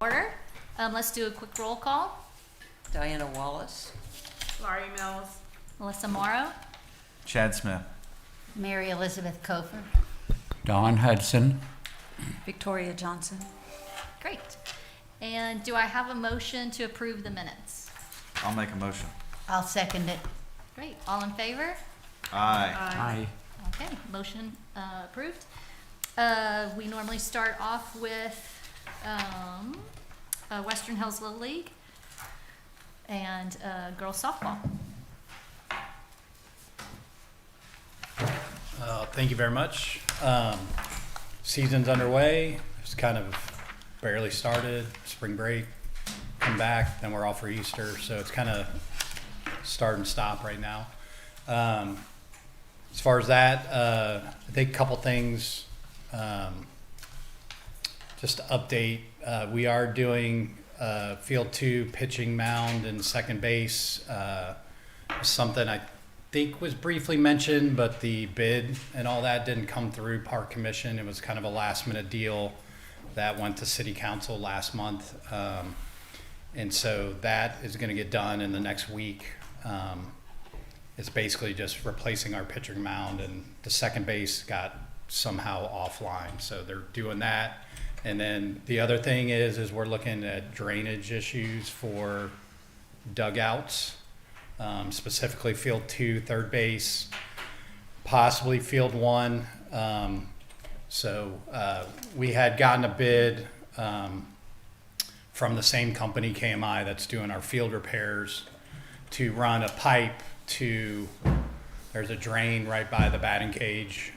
Order. Let's do a quick roll call. Diana Wallace. Laurie Mills. Melissa Morrow. Chad Smith. Mary Elizabeth Cofer. Don Hudson. Victoria Johnson. Great. And do I have a motion to approve the minutes? I'll make a motion. I'll second it. Great. All in favor? Aye. Aye. Okay, motion approved. We normally start off with Western Hills Little League and girls softball. Thank you very much. Season's underway. It's kind of barely started. Spring break, come back, then we're off for Easter. So it's kind of start and stop right now. As far as that, I think a couple things. Just to update, we are doing field 2 pitching mound and second base. Something I think was briefly mentioned, but the bid and all that didn't come through Park Commission. It was kind of a last minute deal that went to City Council last month. And so that is going to get done in the next week. It's basically just replacing our pitching mound, and the second base got somehow offline. So they're doing that. And then the other thing is we're looking at drainage issues for dugouts, specifically field 2, third base, possibly field 1. So we had gotten a bid from the same company, KMI, that's doing our field repairs, to run a pipe to, there's a drain right by the batting cage,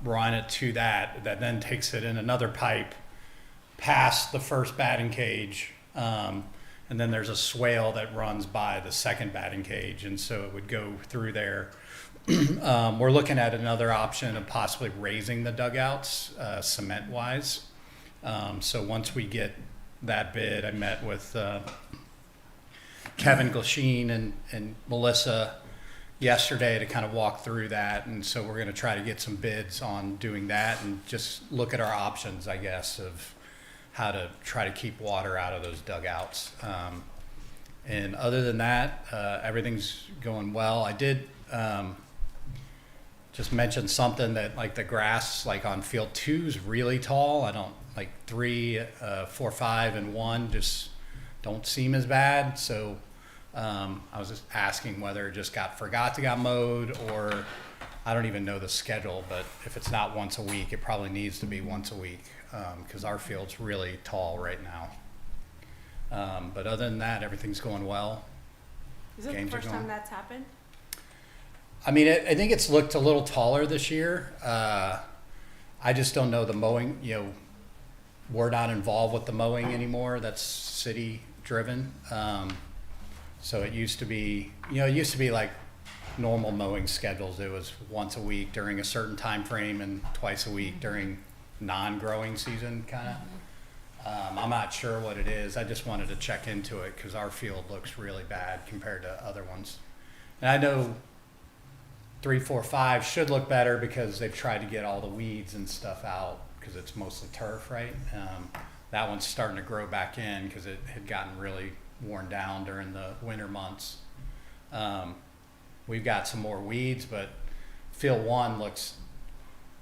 run it to that then takes it in another pipe past the first batting cage, and then there's a swale that runs by the second batting cage, and so it would go through there. We're looking at another option of possibly raising the dugouts cement wise. So once we get that bid, I met with Kevin Glasheen and Melissa yesterday to kind of walk through that, and so we're going to try to get some bids on doing that and just look at our options, I guess, of how to try to keep water out of those dugouts. And other than that, everything's going well. I did just mention something that, like, the grass, like on field 2 is really tall. I don't like 3, 4, 5, and 1 just don't seem as bad. So I was just asking whether it just forgot to get mowed, or I don't even know the schedule, but if it's not once a week, it probably needs to be once a week, because our field's really tall right now. But other than that, everything's going well. Is it Games the are first going- time that's happened? I mean, I think it's looked a little taller this year. I just don't know the mowing, we're not involved with the mowing anymore. That's city driven. So it used to be, like normal mowing schedules. It was once a week during a certain time frame and twice a week during non-growing season, kind of. I'm not sure what it is. I just wanted to check into it because our field looks really bad compared to other ones. And I know 3, 4, 5 should look better because they've tried to get all the weeds and stuff out because it's mostly turf, right? That one's starting to grow back in because it had gotten really worn down during the winter months. We've got some more weeds, but field 1 looks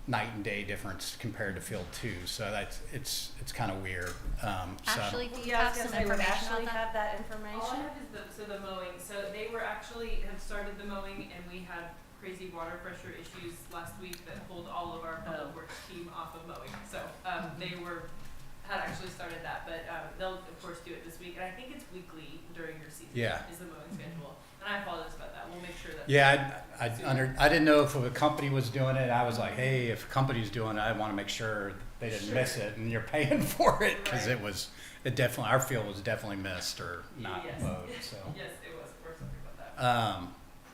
night and day difference compared to field 2. So it's kind of weird. Ashley, do you Yeah, I have was some gonna say, would information Ashley on that? have that All I information? have is the mowing. So they were actually have started the mowing, and we had crazy water pressure issues last week that pulled all of our public works team off of mowing. So they had actually started that, but they'll of course do it this week. And I think it's weekly during your season. Yeah. Is the mowing schedule? And I apologize about that. We'll make sure that. Yeah, I didn't know if a company was doing it. I was like, hey, if a company's doing it, I want to make sure they didn't miss it, and you're paying for it, because Right. it definitely, our field was definitely missed or not Yes. mowed. So, Yes, it was. We're sorry about that.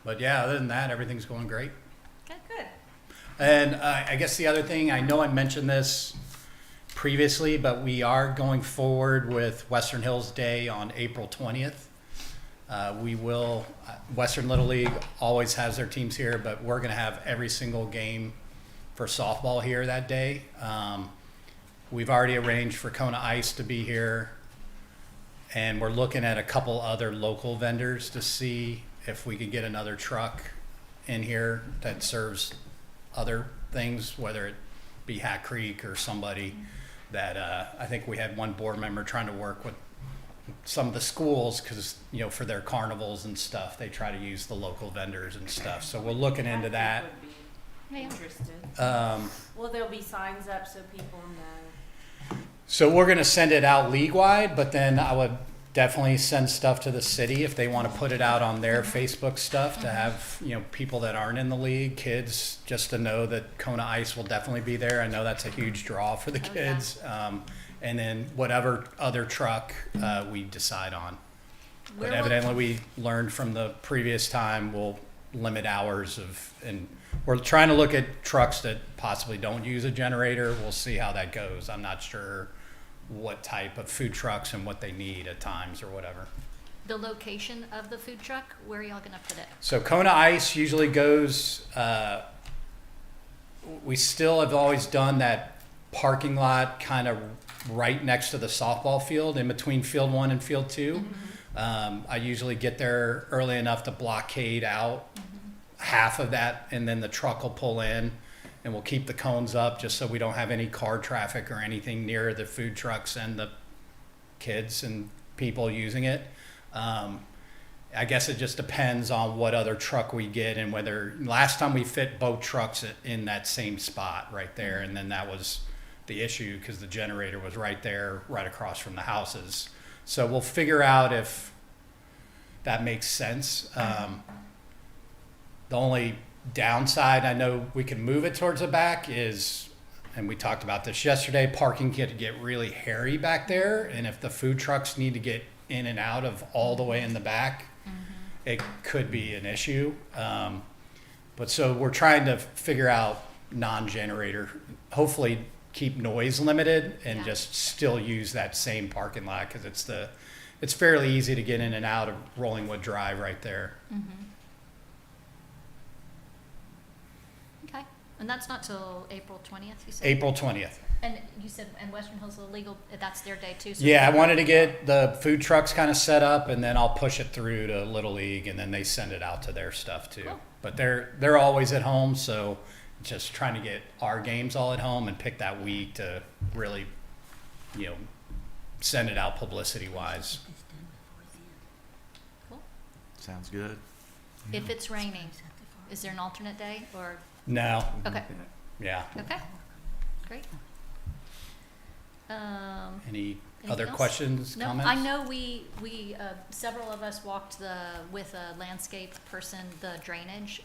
but yeah, other than that, everything's going great. Good. And I guess the other thing, I know I mentioned this previously, but we are going forward with Western Hills Day on April 20th. We will, Western Little League always has their teams here, but we're going to have every single game for softball here that day. We've already arranged for Kona Ice to be here And we're looking at a couple other local vendors to see if we could get another truck in here that serves other things, whether it be Hat Creek or somebody that, I think we had one board member trying to work with some of the schools because, for their carnivals and stuff, they try to use the local vendors and stuff. So we're looking into that. Would be Yeah. interested. Um, Well, there'll be signs up so people know. So we're going to send it out league-wide, but then I would definitely send stuff to the city if they want to put it out on their Facebook stuff to have, people that aren't in the league, kids, just to know that Kona Ice will definitely be there. I know that's a huge draw for the Oh, yeah. kids. And then whatever other truck we decide on. But Where will- evidently we learned from the previous time, we'll limit hours and we're trying to look at trucks that possibly don't use a generator. We'll see how that goes. I'm not sure what type of food trucks and what they need at times or whatever. The location of the food truck, where are y'all gonna put it? So Kona Ice usually goes, we still have always done that parking lot kind of right next to the softball field in between field 1 and field 2. I usually get there early enough to blockade out half of that, and then the truck will pull in and we'll keep the cones up just so we don't have any car traffic or anything near the food trucks and the kids and people using it. I guess it just depends on what other truck we get and whether, last time we fit both trucks in that same spot right there, and then that was the issue because the generator was right there, right across from the houses. So we'll figure out if that makes sense. The only downside, I know we can move it towards the back is, and we talked about this yesterday, parking can get really hairy back there. And if the food trucks need to get in and out of all the way in the back, it could be an issue. But so we're trying to figure out non-generator, hopefully keep noise limited and Yeah. just still use that same parking lot because it's fairly easy to get in and out of Rollingwood Drive right there. Okay, and that's not till April 20th, you said? April 20th. And you said, and Western Hills Illegal, that's their day too? So Yeah, I wanted to get the food trucks kind of set up and then I'll push it through to Little League and then they send it out to their stuff too. Cool. But they're always at home, so just trying to get our games all at home and pick that week to really, send it out publicity wise. Cool. Sounds good. If it's raining, is there an alternate day or, No, okay, yeah. okay, great. Any Anything other else? questions, No, comments? I know we several of us walked with a landscape person, the drainage,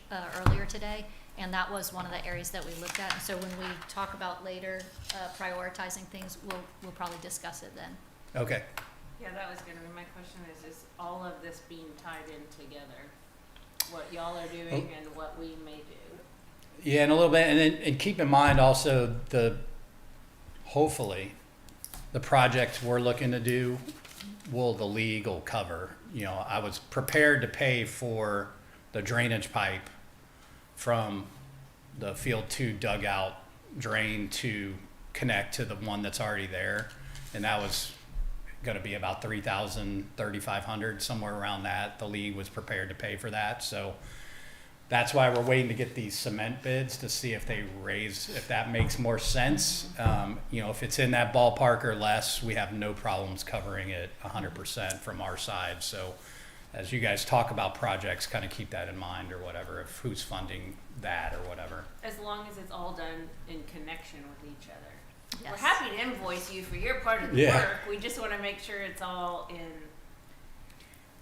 earlier today, and that was one of the areas that we looked at. And so when we talk about later, prioritizing things, we'll probably discuss it then. Okay. Yeah, that was gonna be my question is all of this being tied in together? What y'all are doing and what we may do? Yeah, in a little bit, and keep in mind also hopefully, the project we're looking to do the league will cover. I was prepared to pay for the drainage pipe from the field 2 dugout drain to connect to the one that's already there, and that was going to be about $3,000, $3,500, somewhere around that. The league was prepared to pay for that, so that's why we're waiting to get these cement bids to see if if that makes more sense. If it's in that ballpark or less, we have no problems covering it 100% from our side. So as you guys talk about projects, kind of keep that in mind or whatever, if who's funding that or whatever. As long as it's all done in connection with each other. We're Yes. happy to invoice you for your part of the Yeah. work. We just wanna make sure it's all in.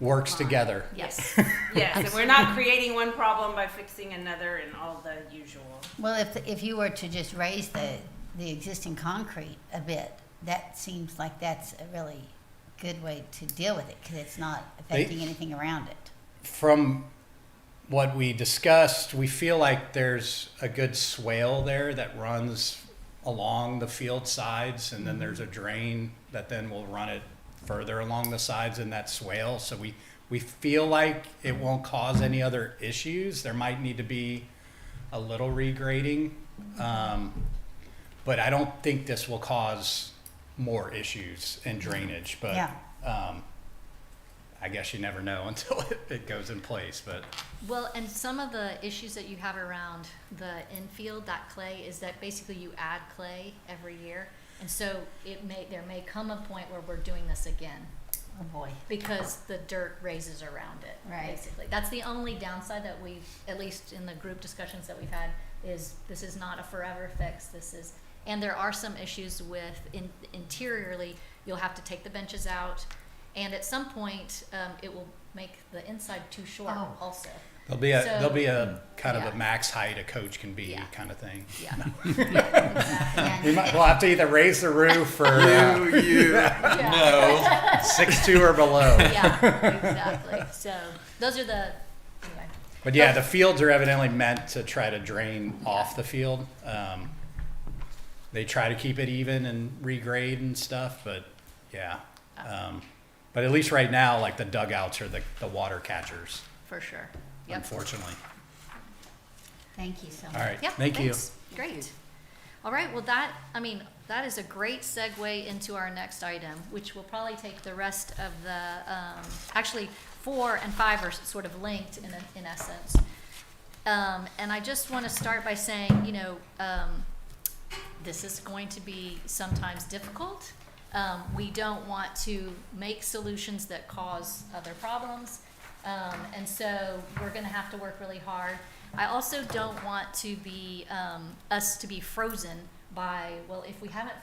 Works Fine. together. Yes. Yes, and we're not creating one problem by fixing another and all the usual. Well, if you were to just raise the existing concrete a bit, that seems like that's a really good way to deal with it because it's not affecting anything around it. From what we discussed, we feel like there's a good swale there that runs along the field sides, and then there's a drain that then will run it further along the sides in that swale. So we feel like it won't cause any other issues. There might need to be a little regrading, but I don't think this will cause more issues in drainage. But Yeah. I guess you never know until it goes in place, but Well, and some of the issues that you have around the infield, that clay, is that basically you add clay every year. And so there may come a point where we're doing this again Oh, boy. because the dirt raises around it, Right. basically. That's the only downside that we've, at least in the group discussions that we've had, is this is not a forever fix. And there are some issues with interiorly, you'll have to take the benches out. And at some point, it will make the inside too short Oh. also. there'll be a So, kind of yeah. a max height a coach can be Yeah. kind of thing. Yeah. Yeah. We'll have to either raise the roof or No. 6'2" or below. Yeah, exactly. So those are anyway. But yeah, the fields are evidently meant to try to drain off the field. They try to keep it even and regrade and stuff, but yeah. But at least right now, like the dugouts are the water catchers, For sure. Yep. unfortunately. Thank you so much. All right, Yep, thank you. thanks. Great. All right, well that is a great segue into our next item, which will probably take the rest of actually 4 and 5 are sort of linked in essence. And I just want to start by saying, this is going to be sometimes difficult. We don't want to make solutions that cause other problems. And so we're going to have to work really hard. I also don't want to be us to be frozen by, well, if we haven't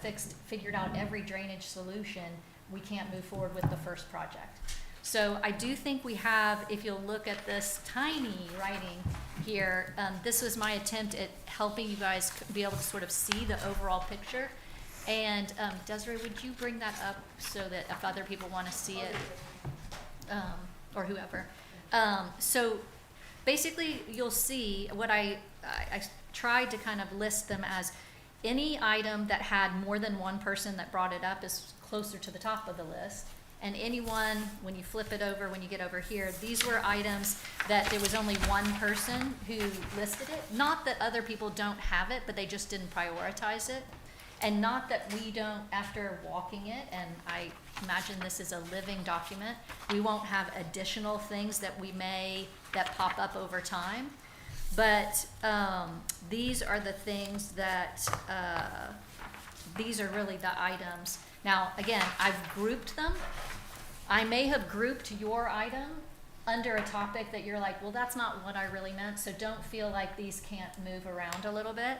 figured out every drainage solution, we can't move forward with the first project. So I do think we have, if you'll look at this tiny writing here, this was my attempt at helping you guys be able to sort of see the overall picture. And Desiree, would you bring that up so that if other people want to see it, or whoever. So basically, you'll see what I tried to kind of list them as any item that had more than one person that brought it up is closer to the top of the list. And anyone, when you flip it over, when you get over here, these were items that there was only one person who listed it. Not that other people don't have it, but they just didn't prioritize it. And not that we don't, after walking it, and I imagine this is a living document, we won't have additional things that that pop up over time. But these are the things that, these are really the items. Now, again, I've grouped them. I may have grouped your item under a topic that you're like, well, that's not what I really meant, so don't feel like these can't move around a little bit.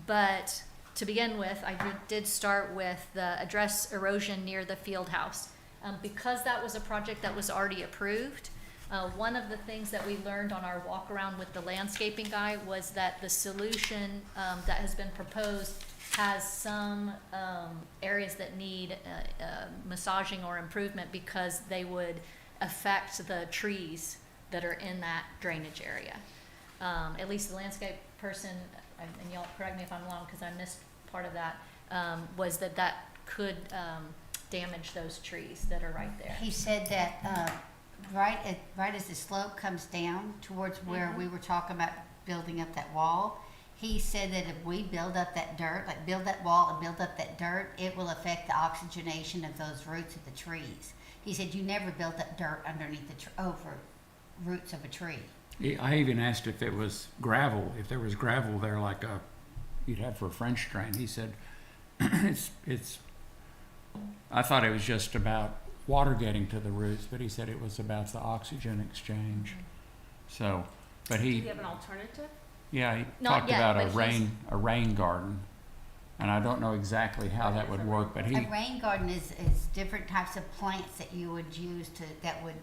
But to begin with, I did start with the address erosion near the field house. Because that was a project that was already approved, one of the things that we learned on our walk around with the landscaping guy was that the solution that has been proposed has some areas that need massaging or improvement because they would affect the trees that are in that drainage area. At least the landscape person, and y'all correct me if I'm wrong because I missed part of that, was that could damage those trees that are right there. He said that right as the slope comes down towards where we were talking about building up that wall, he said that if we build up that dirt, like build that wall and build up that dirt, it will affect the oxygenation of those roots of the trees. He said you never built up dirt underneath over roots of a tree. I even asked if it was gravel, if there was gravel there like you'd have for a French drain. He said, I thought it was just about water getting to the roots, but he said it was about the oxygen exchange. So, but Do you have an alternative? yeah, he Not talked yet, about but a rain garden. And I don't know exactly how that would work, but A rain garden is different types of plants that you would use that would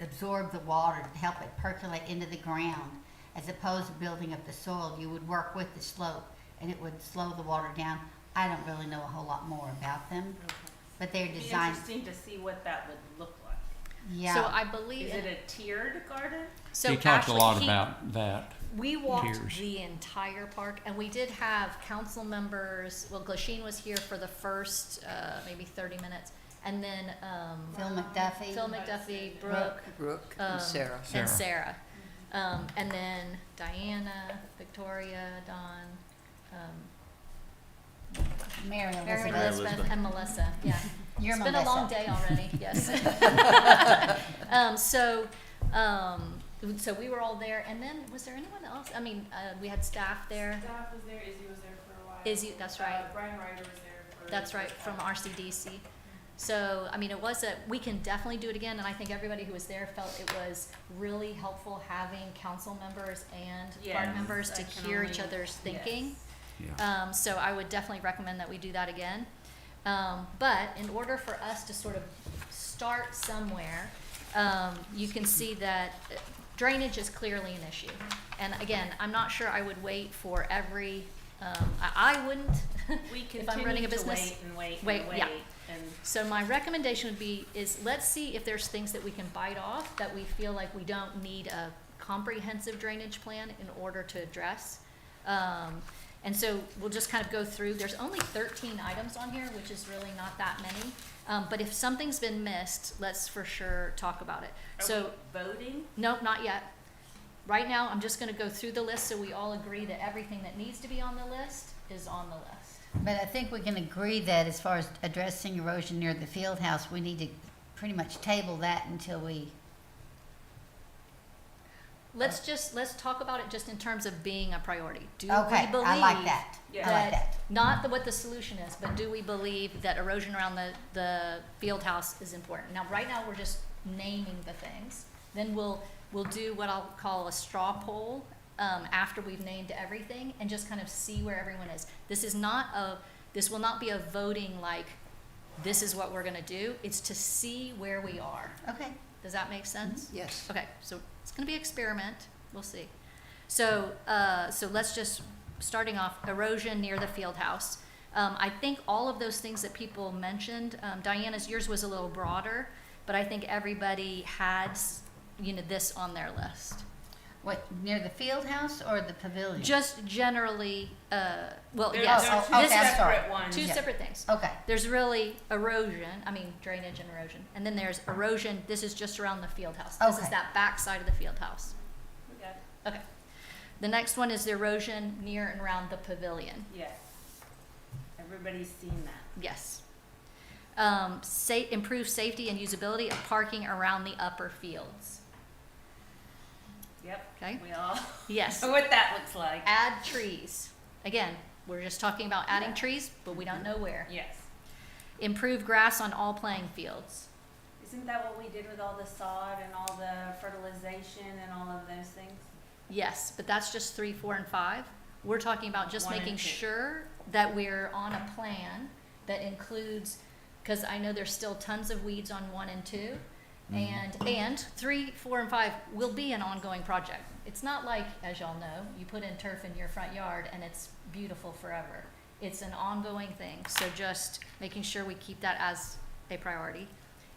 absorb the water to help it percolate into the ground. As opposed to building up the soil, you would work with the slope and it would slow the water down. I don't really know a whole lot more about them, but they're It'd be designed. interesting to see what that would look like. Yeah. So I believe. Is it a tiered garden? So he talked actually, a lot about that. We walked Tiers. the entire park, and we did have council members. Well, Glasheen was here for the first maybe 30 minutes, and then Phil McDuffie. Phil McDuffie, Brooke, and Sarah. and Sarah, and then Diana, Victoria, Dawn, Mary Mary Elizabeth. Elizabeth, and Melissa. Yeah. You're It's been a long Melissa. day already, yes. So we were all there, and then, was there anyone else? I mean, we had staff there. Staff was there, Izzy was there for a while. Izzy, that's right. Brian Ryder was there for. That's right, from RCDC. So, I mean, we can definitely do it again, and I think everybody who was there felt it was really helpful having council members and board Yes, members to I can hear each only- other's thinking. Yeah. So I would definitely recommend that we do that again. But in order for us to sort of start somewhere, you can see that drainage is clearly an issue. And again, I'm not sure I would wait for every, I wouldn't, We if I'm running continue a to business. wait and wait Wait, and wait, yeah. and So my recommendation would be is let's see if there's things that we can bite off that we feel like we don't need a comprehensive drainage plan in order to address. And so we'll just kind of go through. There's only 13 items on here, which is really not that many. But if something's been missed, let's for sure talk about it. Are So, we voting? nope, not yet. Right now, I'm just gonna go through the list so we all agree that everything that needs to be on the list is on the list. But I think we can agree that as far as addressing erosion near the field house, we need to pretty much table that until we, Let's talk about it just in terms of being a priority. Do we okay, believe I like that. Yeah. I like that, that. not what the solution is, but do we believe that erosion around the field house is important? Now, right now, we're just naming the things. Then we'll do what I'll call a straw poll after we've named everything and just kind of see where everyone is. This will not be a voting like, this is what we're gonna do. It's to see where we are. Okay. Does that make sense? Yes. Okay, so it's gonna be experiment, we'll see. So, so let's just, starting off, erosion near the field house. I think all of those things that people mentioned, Diana's, yours was a little broader, but I think everybody had, this on their list. What, near the field house or the pavilion? Just generally, well, They're- yes, they're oh, two okay, this I'm is sorry. separate ones. two Yeah. separate things. Okay, There's really drainage and erosion. And then there's erosion, this is just around the field house. This is Okay. that back side of the field house. We got it. Okay. The next one is the erosion near and around the pavilion. Yes. Everybody's seen that. Yes. Improve safety and usability of parking around the upper fields. Yep. Okay? We all Yes. know what that looks like. Add trees. Again, we're just talking about adding Yeah. trees, but we don't know where. Yes. Improve grass on all playing fields. Isn't that what we did with all the sod and all the fertilization and all of those things? Yes, but that's just 3, 4, and 5. We're talking about just 1 and making 2. sure that we're on a plan that includes, because I know there's still tons of weeds on 1 and 2, and 3, 4, and 5 will be an ongoing project. It's not like, as y'all know, you put in turf in your front yard and it's beautiful forever. It's an ongoing thing, so just making sure we keep that as a priority.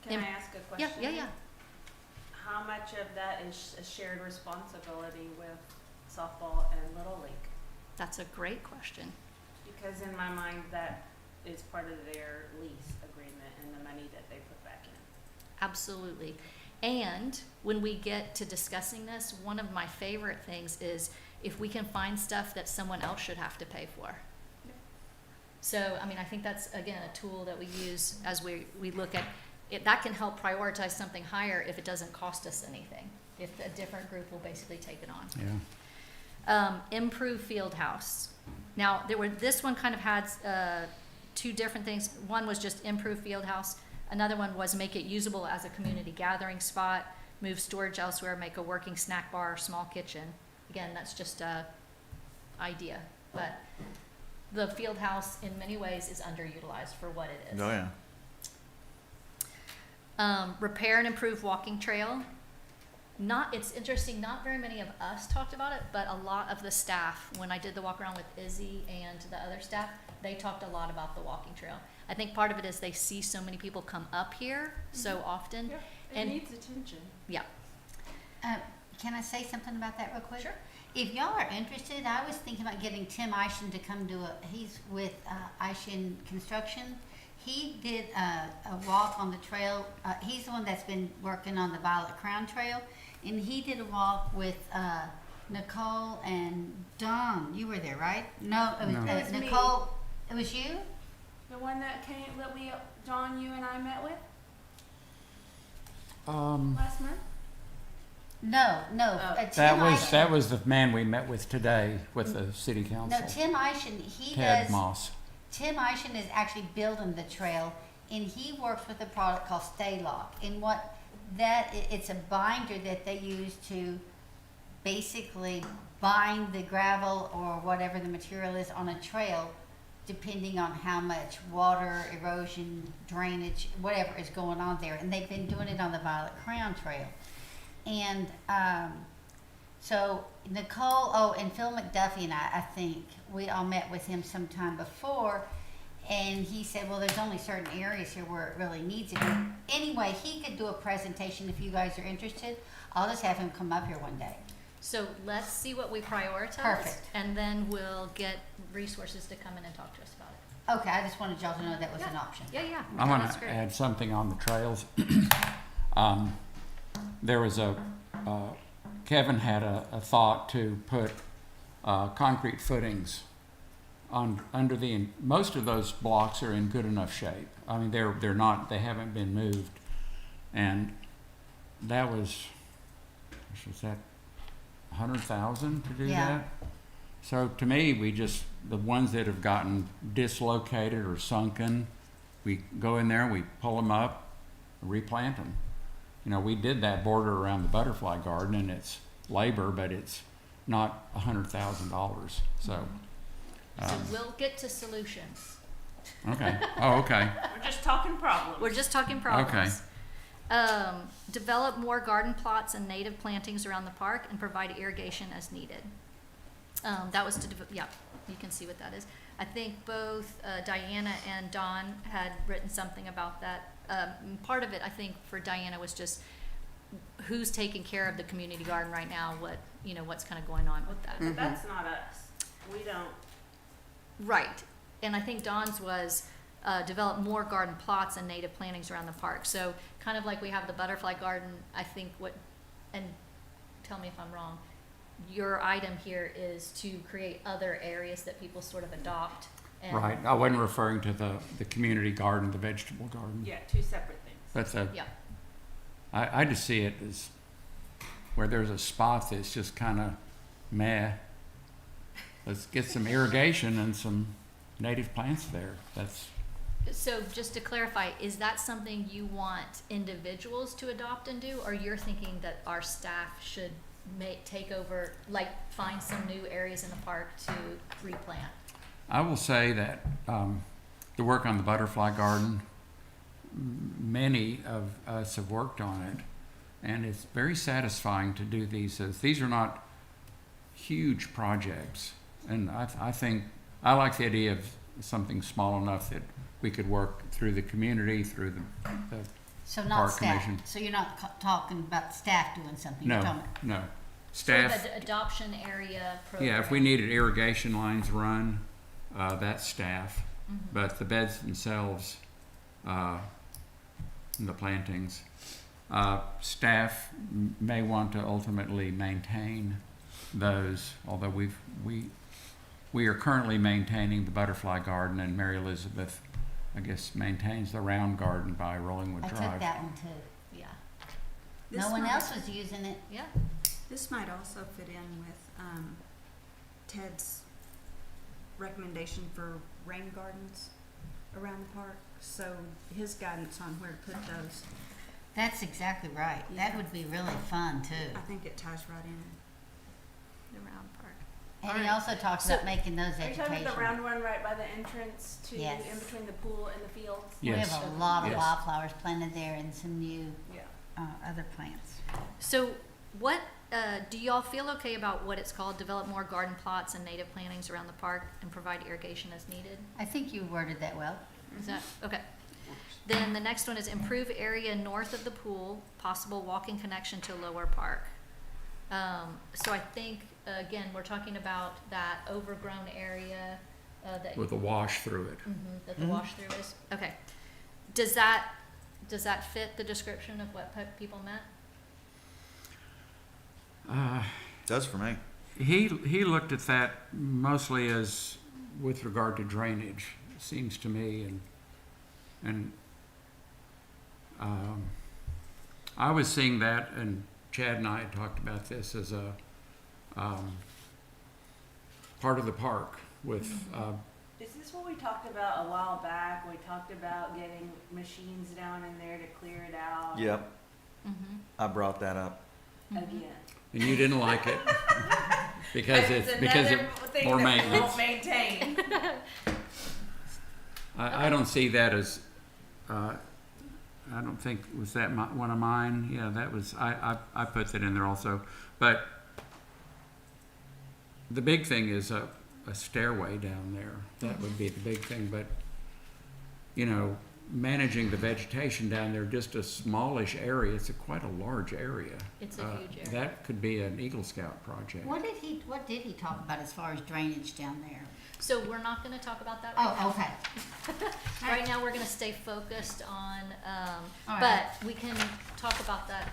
Can Im- I ask a Yeah, question? yeah. How much of that is a shared responsibility with softball and Little League? That's a great question. Because in my mind, that is part of their lease agreement and the money that they put back in. Absolutely. And when we get to discussing this, one of my favorite things is if we can find stuff that someone else should have to pay for. So, I mean, I think that's, again, a tool that we use as we look at it. That can help prioritize something higher if it doesn't cost us anything, if a different group will basically take it on. Yeah. Improve field house. Now, this one kind of had two different things. One was just improve field house. Another one was make it usable as a community gathering spot, move storage elsewhere, make a working snack bar or small kitchen. Again, that's just a idea, but the field house in many ways is underutilized for what it is. Oh, yeah. Repair and improve walking trail. It's interesting, not very many of us talked about it, but a lot of the staff, when I did the walk around with Izzy and the other staff, they talked a lot about the walking trail. I think part of it is they see so many people come up here so often. Yeah, it And- needs attention. Yeah, can I say something about that real quick? Sure. If y'all are interested, I was thinking about getting Tim Ishin to come do he's with Ishin Construction. He did a walk on the trail. He's the one that's been working on the Violet Crown Trail. And he did a walk with Nicole and Don. You were there, right? No, it was, No. It was me. Nicole. It was you? The one that came, that we John, you and I met with Um, last month? No, that was the man we met with today with the city council. No, Tim Eischen, he Ted does, Moss. Tim Eischen is actually building the trail, and he works with a product called Stay Lock. And it's a binder that they use to basically bind the gravel or whatever the material is on a trail, depending on how much water, erosion, drainage, whatever is going on there. And they've been doing it on the Violet Crown Trail. And so Nicole, and Phil McDuffie and I think we all met with him sometime before, and he said, well, there's only certain areas here where it really needs it. But anyway, he could do a presentation if you guys are interested. I'll just have him come up here one day. So let's see what we prioritize. Perfect. And then we'll get resources to come in and talk to us about it. Okay, I just wanted y'all to know that was an Yeah. option. Yeah. I No, want that's to great. add something on the trails. There was Kevin had a thought to put concrete footings under most of those blocks are in good enough shape. I mean, they haven't been moved. And that was that 100,000 to do Yeah. that? So to me, the ones that have gotten dislocated or sunken, we go in there, we pull them up, replant them. You know, we did that border around the butterfly garden, and it's labor, but it's not $100,000. So, So we'll get to solutions. okay. Oh, okay. We're just talking problems. We're just talking problems. Develop more garden plots and native plantings around the park and provide irrigation as needed. That was you can see what that is. I think both Diana and Dawn had written something about that. Part of it, I think, for Diana was just who's taking care of the community garden right now. What's kind of going on with that. But that's not us. We don't. Right. And I think Dawn's was develop more garden plots and native plantings around the park. So kind of like we have the butterfly garden, I think and tell me if I'm wrong, your item here is to create other areas that people sort of adopt. And Right. I wasn't referring to the community garden, the vegetable garden. Yeah, two separate things. Yeah. I just see it as where there's a spot that's just kind of meh. Let's get some irrigation and some native plants there. So just to clarify, is that something you want individuals to adopt and do, or you're thinking that our staff should take over, like find some new areas in the park to replant? I will say that the work on the butterfly garden, many of us have worked on it, and it's very satisfying to do these. These are not huge projects, and I think I like the idea of something small enough that we could work through the community, through the So not Park staff. Commission. So you're not talking about staff doing something. You're no, talking about, no Sort of staff. an adoption area program. Yeah, if we needed irrigation lines run, that's staff. Mhm. But the beds themselves, and the plantings, staff may want to ultimately maintain those. Although we are currently maintaining the butterfly garden, and Mary Elizabeth, I guess, maintains the round garden by Rollingwood I Drive. took that one too. Yeah. No one else was using it. Yeah. This might also fit in with Ted's recommendation for rain gardens around the park. So his guidance on where to put those, That's exactly right. That Yeah. would be really fun too. I think it ties right in. The round park. And he Alright. also talks So- about making those Are you talking about educational. the round one right by the entrance to Yes. in between the pool and the fields? We Yes. have a lot of Yes. wildflowers planted there and some new Yeah. other plants. So what, do y'all feel okay about what it's called, develop more garden plots and native plantings around the park and provide irrigation as needed? I think you worded that well. Is that, okay. Then the next one is improve area north of the pool, possible walking connection to Lower Park. So I think, again, we're talking about that overgrown area, that. With a wash through it. That the wash through is, okay. Does that fit the description of what people meant? Does for me. He looked at that mostly as with regard to drainage, it seems to me, and I was seeing that, and Chad and I had talked about this as a part of the park with, Is this what we talked about a while back? We talked about getting machines down in there to clear it out. Yep, Mm-hmm. I brought that up. Again. and you didn't like it because it's another thing more that we maintenance. won't maintain. I don't see that as, I don't think, was that one of mine? Yeah, that was, I put that in there also. But the big thing is a stairway down there. That would be the big thing. But, you know, managing the vegetation down there, just a smallish area, it's quite a large area. It's a huge area. That could be an Eagle Scout project. What did he talk about as far as drainage down there? So we're not gonna talk about that right now. Oh, okay. Right now, we're gonna stay focused on, All right. but we can talk about that.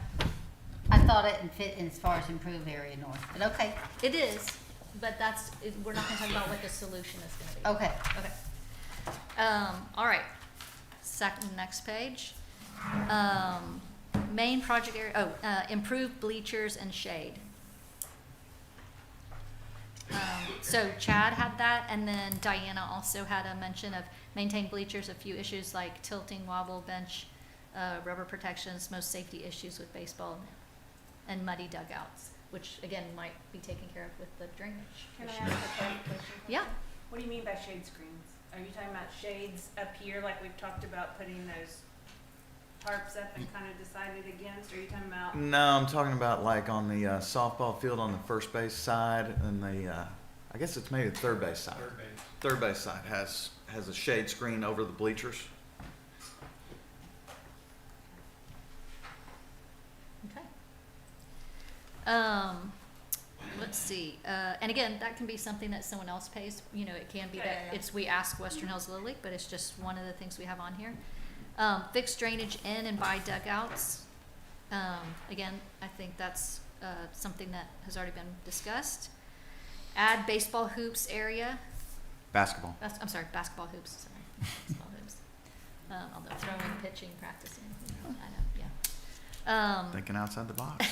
I thought it fit in as far as improved area north, but okay, It is, but we're not gonna talk about what the solution is gonna be. okay. Okay. All right. Next page. Main project area, improved bleachers and shade. So Chad had that, and then Diana also had a mention of maintain bleachers, a few issues like tilting, wobble, bench, rubber protections, most safety issues with baseball, and muddy dugouts, which again might be taken care of with the drainage. Can I issue. ask a clarification? Yeah. What do you mean by shade screens? Are you talking about shades up here, like we've talked about putting those tarps up and kind of decided against? Or are you talking about? No, I'm talking about like on the softball field on the first base side and the, I guess it's maybe the third base side. Third base side has a shade screen over the bleachers. Okay. Let's see, and again, that can be something that someone else pays, you know, it can be that we ask Western Hills Little League, but it's just one of the things we have on here. Fixed drainage in and by dugouts. Again, I think that's, something that has already been discussed. Add baseball hoops area, Basketball. I'm sorry, basketball hoops, sorry, baseball hoops. Although throwing, pitching, practicing, you know, I know, yeah. Thinking outside the box.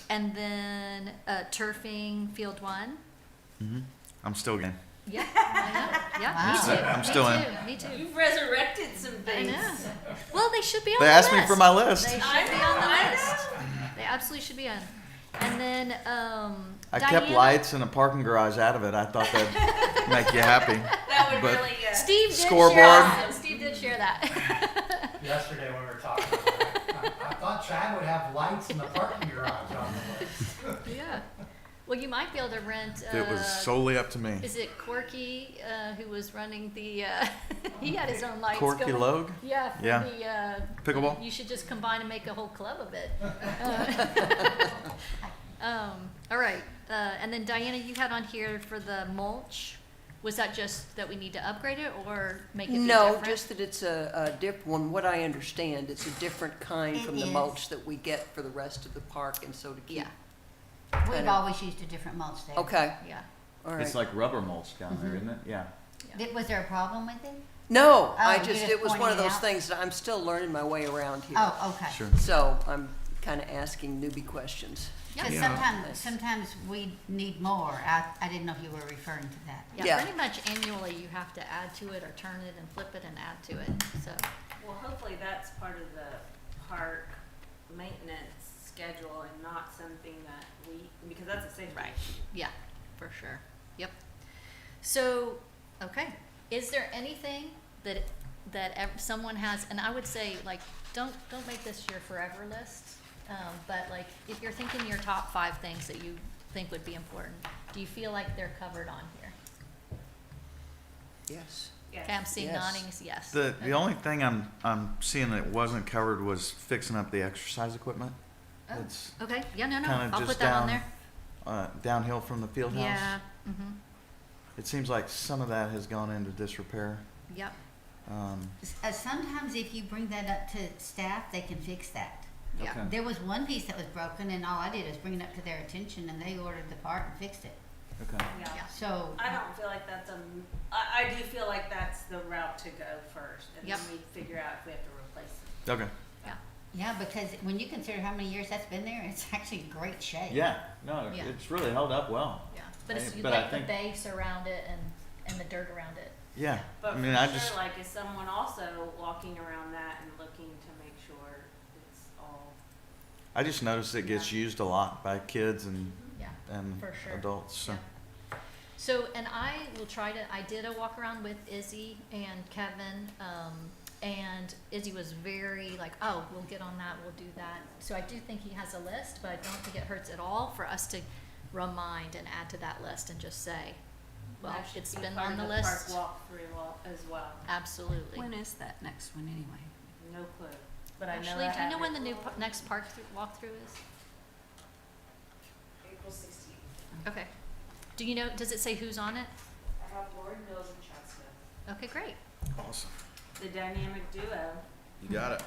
And then turfing field one. I'm still game. Yeah, I know. Yeah, Wow. me too. I'm still me in. too. Me too. You've resurrected some I things. know. Well, they should be on They the asked list. me for my list. They should I be know, on the I list. They absolutely should be on. And then I kept Diana- lights in a parking garage out of it. I thought that'd make you happy. That would But- really, Steve did Scoreboard. share that. Steve did share that. Yesterday when we were talking about it, I thought Chad would have lights in the parking garage on the list. Yeah. Well, you might be able to rent. It was solely up to me. Is it Corky who was running the? He had his own lights. Corky going. Logue? Yeah. For Yeah. the Pickleball? You should just combine and make a whole club of it. All right. And then Diana, you had on here for the mulch. Was that just that we need to upgrade it or make it be No, different? just that it's a one, what I understand, it's a different kind It from the is. mulch that we get for the rest of the park, and so to keep. Yeah. We've Kinda- always used a different mulch there. Okay, Yeah. all right. It's like rubber mulch down there, isn't it? Yeah. Was there a problem with it? No, Oh, I you're just, just it was one pointing of it those out? things that I'm still learning my way around here. Oh, okay. Sure. So I'm kind of asking newbie questions. Because Yeah. sometimes we need more. I didn't know if you were referring to that. Yeah. Yeah. Pretty much annually, you have to add to it or turn it and flip it and add to it. So. well, hopefully that's part of the park maintenance schedule and not something that because that's a safety Right. issue. Yeah, for sure. Yep. So, okay. Is there anything that someone has? And I would say, like, don't make this your forever list. But like, if you're thinking your top 5 things that you think would be important, do you feel like they're covered on here? Yes. Yes. Okay, I'm seeing Yes. noddings. Yes. The Okay. only thing I'm seeing that wasn't covered was fixing up the exercise equipment. Oh, It's okay. Yeah. No. kinda I'll just put that on down there. Downhill from the field house. Yeah. Mhm. It seems like some of that has gone into disrepair. Yep. Sometimes if you bring that up to staff, they can fix that. Yeah. Okay. There was one piece that was broken and all I did was bring it up to their attention and they ordered the part and fixed it. Okay. Yeah. So, I don't feel like that's I do feel like that's the route to go first, and Yep. then we figure out if we have to replace it. Okay. yeah, because when you consider how many years that's been there, it's actually in great shape. Yeah, no, Yeah. it's really held up well. Yeah, but it's But I like the think- base around it and the dirt around it. Yeah, But I mean, for I sure, just, like, is someone also walking around that and looking to make sure it's all, I just noticed it gets used a lot by kids and Yeah, for sure. adults, so. Yeah. So, and I will try to, I did a walk around with Izzy and Kevin, and Izzy was very like, oh, we'll get on that, we'll do that. So I do think he has a list, but I don't think it hurts at all for us to remind and add to that list and just say, well, that should it's be been part on of the park list. walkthrough as well. Absolutely. When is that next one anyway? No clue, but I know Ashley, I do you know have when it. the new next park walkthrough is? April 16th. Okay. Do you know, does it say who's on it? I have Lauren Mills and Chad Smith. Okay, great. Awesome. The dynamic duo. You got it.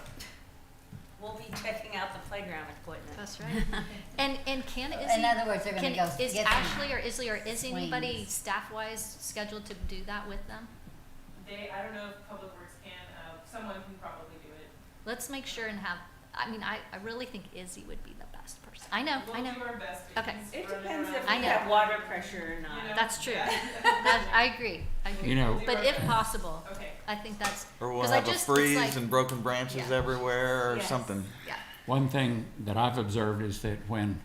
We'll be checking out the playground equipment. That's right. And can Izzy? In other words, they're gonna Can, go is get some Ashley or Isley or is anybody swings. staff-wise scheduled to do that with them? I don't know if Public Works can, someone can probably do it. Let's make sure and have, I mean, I really think Izzy would be the best person. I know. We'll do our best. Okay. It depends if I we know. have water pressure or not. You know? That's true. Yeah. I agree. I agree. You know, But if possible, Okay. I think that's, Or we'll 'Cause I have a just- it's freeze like- and broken branches Yeah. everywhere or Yes. something. yeah. one thing that I've observed is that when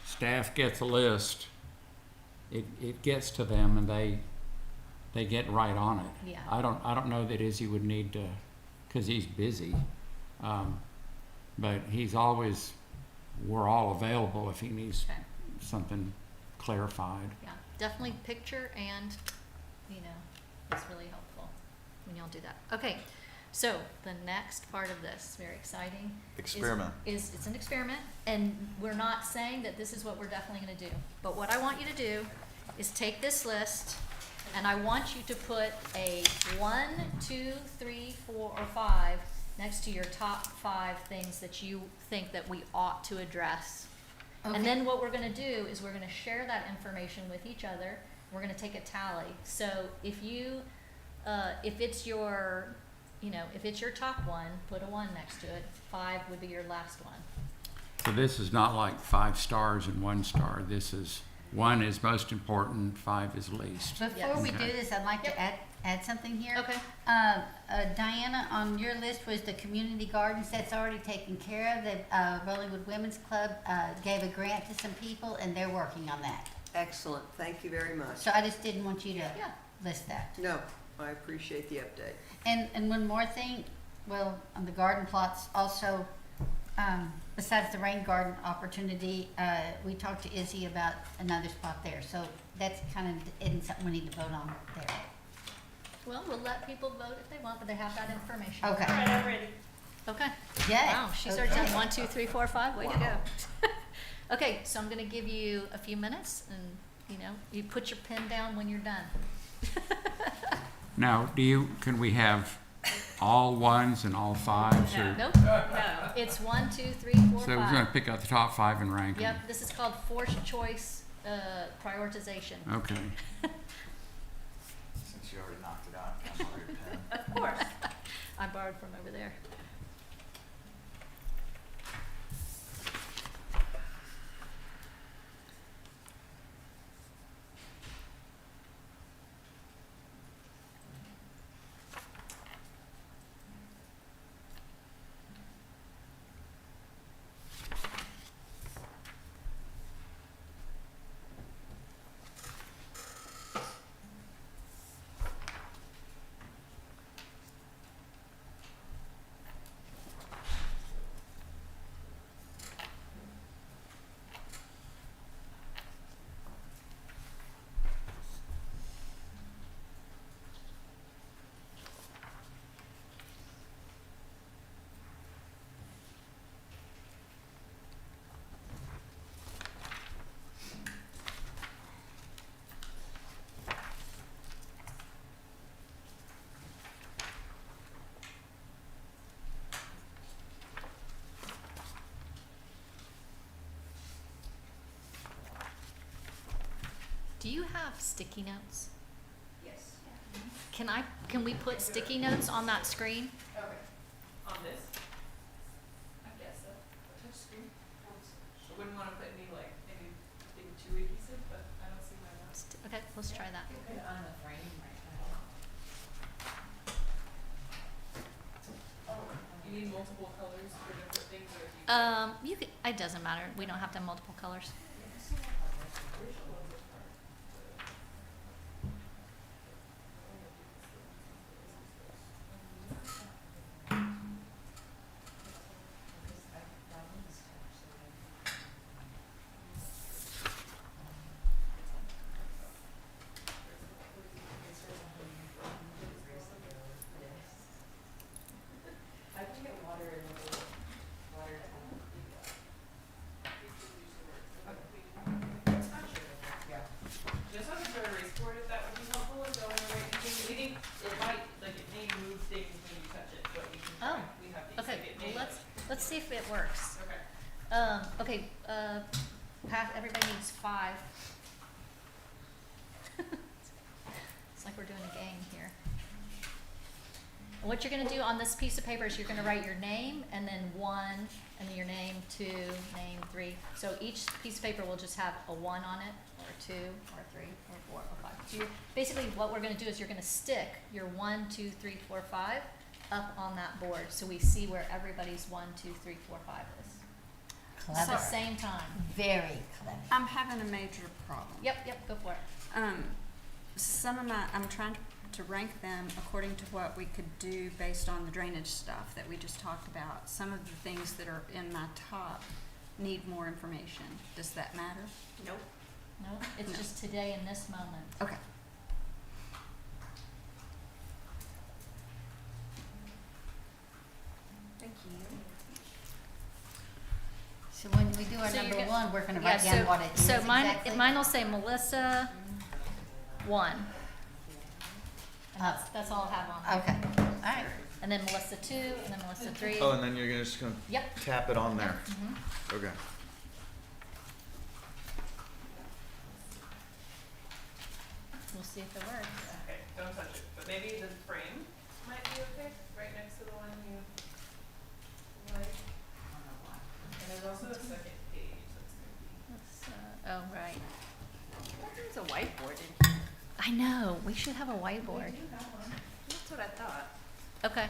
staff gets a list, it gets to them and they get right on it. Yeah. I don't know that Izzy would need to, cause he's busy. But he's always, we're all available if he needs Okay. something clarified. Yeah, definitely picture and, you know, it's really helpful when y'all do that. Okay, so the next part of this, very exciting. Experiment. Is it's an experiment, and we're not saying that this is what we're definitely gonna do. But what I want you to do is take this list, and I want you to put a 1, 2, 3, 4, or 5 next to your top 5 things that you think that we ought to address. Okay. And then what we're gonna do is we're gonna share that information with each other. We're gonna take a tally. So if you, if it's your, you know, if it's your top one, put a 1 next to it. 5 would be your last one. So this is not like 5 stars and 1 star. This is 1 is most important, 5 is least. Before we do Okay. this, I'd like Yep. to add something here. Okay. Diana, on your list was the community gardens, that's already taken care of. The, Rollingwood Women's Club, gave a grant to some people and they're working on that. Excellent, thank you very much. So I just didn't want you to Yeah. list that. No, I appreciate the update. And one more thing, well, on the garden plots also, besides the rain garden opportunity, we talked to Izzy about another spot there. So that's kind of, isn't something we need to vote on there. Well, we'll let people vote if they want, but they have that information. All Okay. right, I'm ready. Okay. Yeah. Wow, she's already done Okay. 1, 2, 3, 4, 5. Way to Wow. go. Okay, so I'm gonna give you a few minutes, and you know, you put your pen down when you're done. Now, can we have all 1s and all 5s? Or, Nope. No. It's 1, 2, 3, 4, so we're 5. gonna pick out the top 5 and rank them? Yep. This is called forced choice prioritization. Okay. Since you already knocked it out, can I borrow your pen? Of course. I borrowed from over there. you have sticky notes? Yes. Can we put sticky notes on that screen? Okay. On this? I guess so. Touch screen? I wouldn't wanna put any like, anything too adhesive, but I don't see why not. Okay, let's try that. Put it on the frame right You need multiple colors for different things, or do you? You could, it doesn't matter. We don't have to have multiple colors. Just on the dry erase board, if that would be helpful, and going right, because we think it might, like, it may move things when you touch it, but we can try. Oh, We have these, Okay, like, it well, may. let's see if it works. Okay. Pat, everybody needs 5. It's like we're doing a game here. And what you're gonna do on this piece of paper is you're gonna write your name and then 1, and then your name, 2, name, 3. So each piece of paper will just have a 1 on it, or 2, or 3, or 4, or 5. So you're, basically what we're gonna do is you're gonna stick your 1, 2, 3, 4, 5 up on that board, so we see where everybody's 1, 2, 3, 4, 5 is. At the Clever. same time. Very clever. I'm having a major problem. Yep, go for it. Some of my, I'm trying to rank them according to what we could do based on the drainage stuff that we just talked about. Some of the things that are in my top need more information. Does that matter? Nope. No, it's just today in this moment. Okay. Thank you. So when we do our So you're number gonna- 1, we're gonna Yeah, write down what it is so mine, exactly. mine will say Melissa 1. And that's all I'll have on there. Okay, all right. And then Melissa 2, and then Melissa 3. Oh, and then you're just gonna Yep. tap it on there. Mhm. Okay. We'll see if it works. Okay, don't touch it, but maybe the frame might be okay, right next to the one you like. And there's also a second page that's gonna be. Oh, right. There's a whiteboard in here. I know, we should have a whiteboard. That's what I thought. Okay.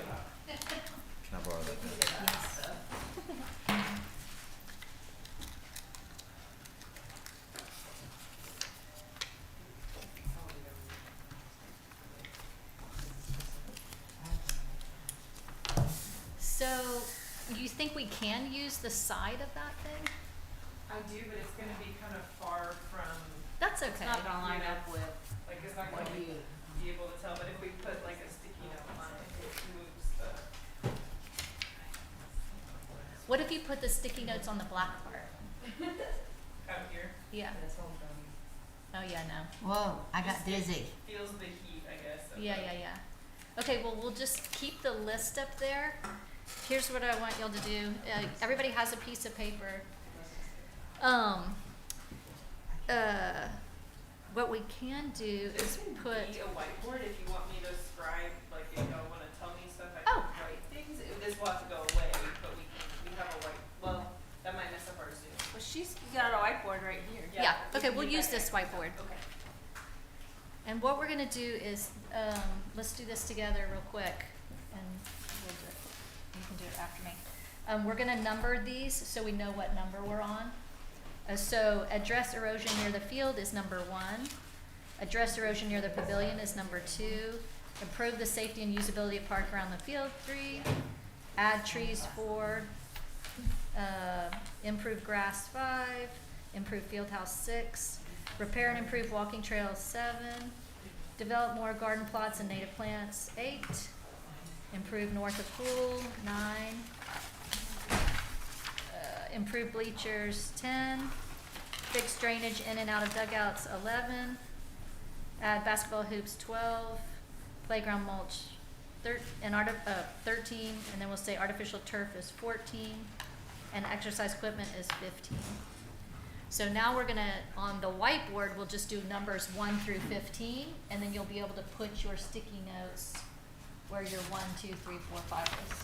Can I borrow that? So, you think we can use the side of that thing? I do, but it's gonna be kind of far from, That's okay. It's not gonna line up with like, it's not what gonna you. be able to tell, but if we put like a sticky note on it, it moves the. What if you put the sticky notes on the black part? Out here. Yeah. Oh, yeah, no. Whoa, I got dizzy. Feels the heat, I guess. of Yeah. Okay, well, we'll just keep the list up there. Here's what I want y'all to do. Everybody has a piece of paper. What we can do is put, Be a whiteboard if you want me to scribe, like if y'all wanna tell me stuff, I Oh. can write things. This will have to go away, but we have a well, that might mess up our Zoom. Well, she's got a whiteboard right here. yeah, we okay, can we'll do use that. this whiteboard. Okay. And what we're gonna do is, let's do this together real quick, and we'll do it. You can do it after me. We're gonna number these so we know what number we're on. So address erosion near the field is number 1. Address erosion near the pavilion is number 2. Improve the safety and usability of park around the field, 3. Add trees, 4. Improve grass, 5. Improve field house, 6. Repair and improve walking trails, 7. Develop more garden plots and native plants, 8. Improve north of pool, 9. Improve bleachers, 10. Fix drainage in and out of dugouts, 11. Add basketball hoops 12, playground mulch 13, and then we'll say artificial turf is 14, and exercise equipment is 15. So now we're gonna, on the whiteboard, we'll just do numbers 1 through 15, and then you'll be able to put your sticky notes where your 1, 2, 3, 4, 5 is.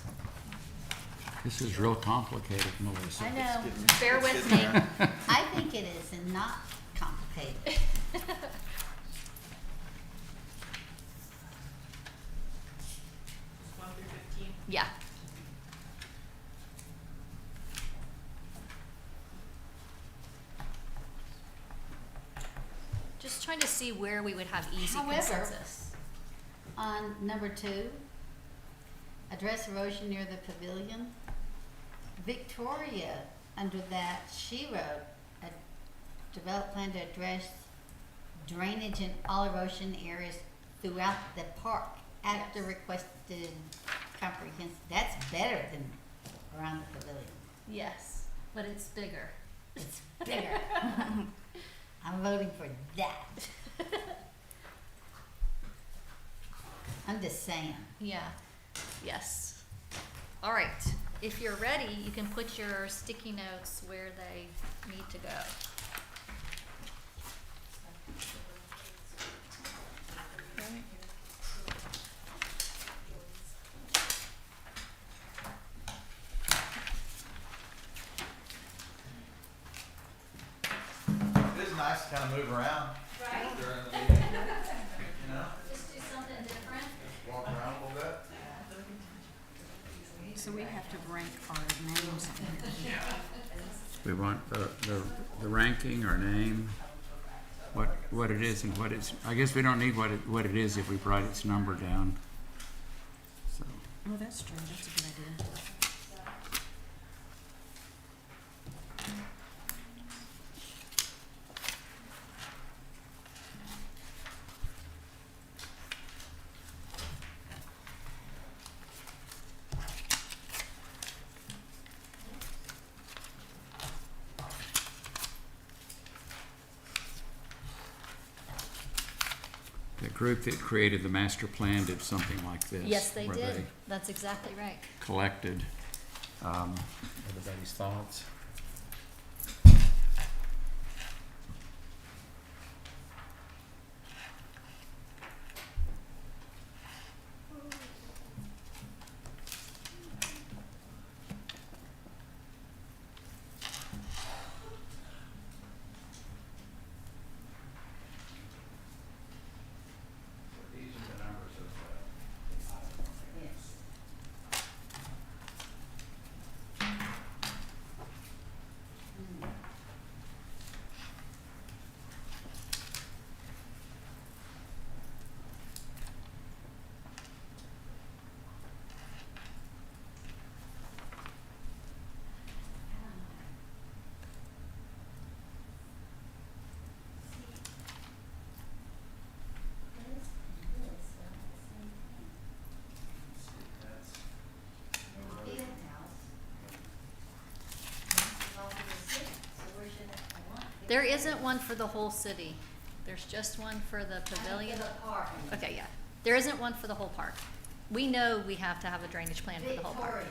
This is real complicated, Melissa. I know, getting- bear it's with getting me. there. I think it is and not complicated. Just 1 through 15. Yeah. Just trying to see where we would have easy However- consensus. On number 2, address erosion near the pavilion. Victoria, under that, she wrote, a developed plan to address drainage and all erosion areas throughout the park after Yes. requested comprehensive. That's better than around the pavilion. Yes, but it's bigger. It's bigger. I'm voting for that. I'm just saying. Yeah, yes. All right, if you're ready, you can put your sticky notes where they need to go. It is nice to kind of move around during the meeting, you know, Just do something different. just walk around a little bit. So we have to rank our names on here. We want the ranking, our name, what it is and what it's, I guess we don't need what it is if we write its number down. So, Oh, that's true, that's a good idea. the group that created the master plan did something like this. Yes, they where did. That's exactly right. collected, Everybody's thoughts. these are the numbers of Yes. There isn't one for the whole city. There's just one for the pavilion. Okay, yeah. There isn't one for the whole park. We know we have to have a drainage plan for the whole park. Victoria.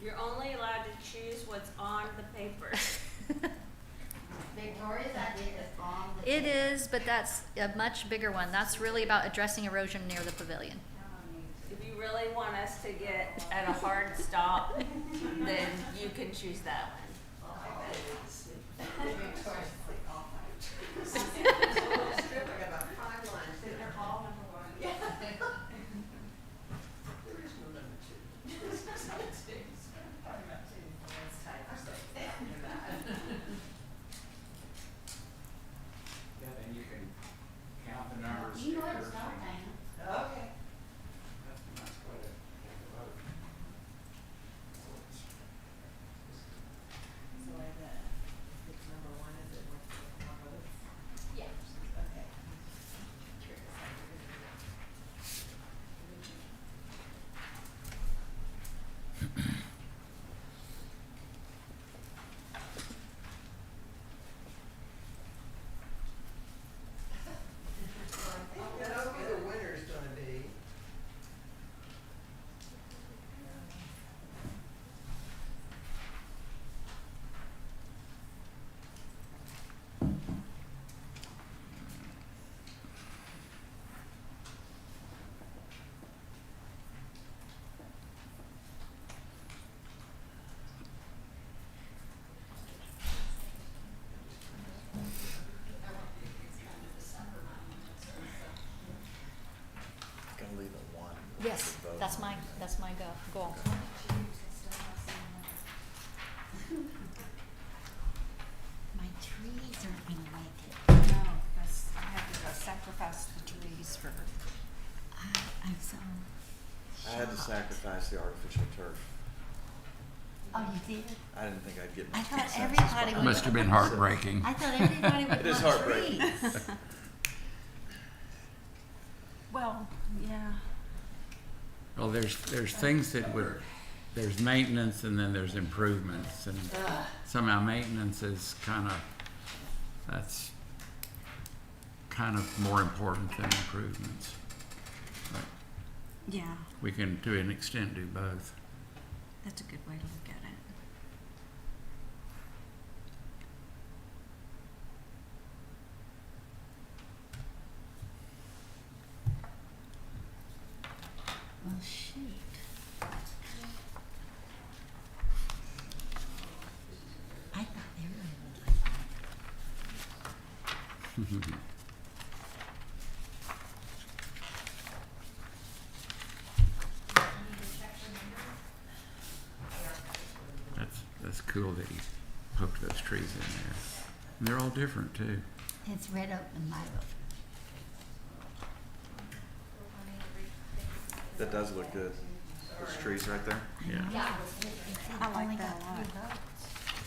You're only allowed to choose what's on the paper. Victoria's idea is on the. It is, but that's a much bigger one. That's really about addressing erosion near the pavilion. If you really want us to get at a hard stop, then you can choose that one. Yeah, then you can count the numbers. You know it's not, Dana. That's quite a vote. So like that, it's number 1 is at 1 Yes, that's my goal. My trees aren't gonna make it. No, because I had to sacrifice the trees for, I'm so. I had to sacrifice the artificial turf. Oh, you did? I didn't think I'd get I much thought consensus everybody behind Must it. have been heartbreaking. I thought everybody would It is want heartbreaking. trees. well, yeah. Well, there's things that there's maintenance and then there's improvements, and somehow maintenance is that's kind of more important than improvements. But Yeah, we can, to an extent, do both. that's a good way to look at it. Well, shoot. I thought everybody would like that. That's cool that he poked those trees in there. And they're all different too. It's red oak and white oak. That does look good. Those trees right there. Yeah. I like that a lot.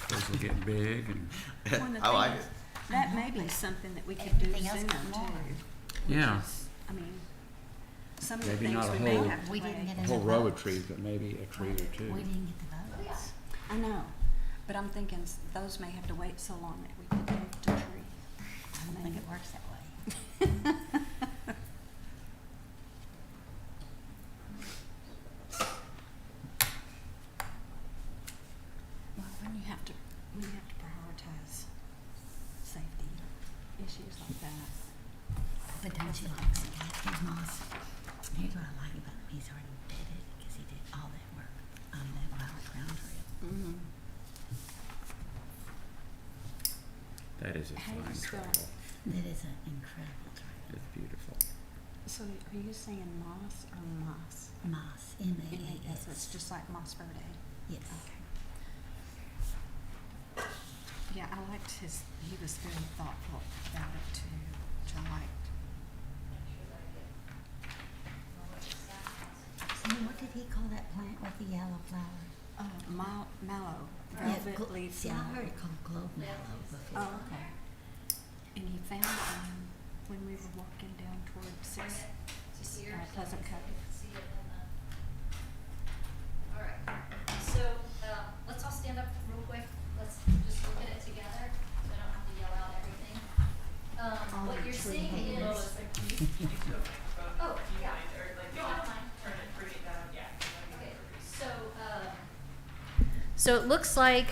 Those will get big and Well, the I like thing it. is, that may be something that we could do Everything else sooner come on. too. yeah, I mean, some of the Maybe things not a we may whole- have to We didn't wait. get a any whole row of votes. trees, but maybe a tree or two. We didn't get the votes. I know, but I'm thinking those may have to wait so long that we could move to tree. I don't think it works that way. Well, when you have to prioritize safety issues like that. But don't you like Steve Moss? Here's what I like about him. He's already did it because he did all that work on that Wild Crown Trail. Mm-hmm. That is a How do you fine spell trail. That is an incredible trail. It's beautiful. So are you saying moss or moss? Moss, So M-A-A-S. it's just like Moss Verde. Yes. Okay. Yeah, I liked he was very thoughtful about it too, which I liked. And what did he call that plant with the yellow flower? Mallow, Yeah, velvet glo- leaf See, I mallow. heard it called globe mallow before. Oh, okay. And he found when we were walking down toward Pleasant Cove. All right, so, let's all stand up real quick, let's just look at it together, so I don't have to yell out everything. What you're seeing Well, is, it's like, can you go above Oh, the yeah. line, or like, No, I don't mind. turn it, bring it down, yeah. okay, so it looks like,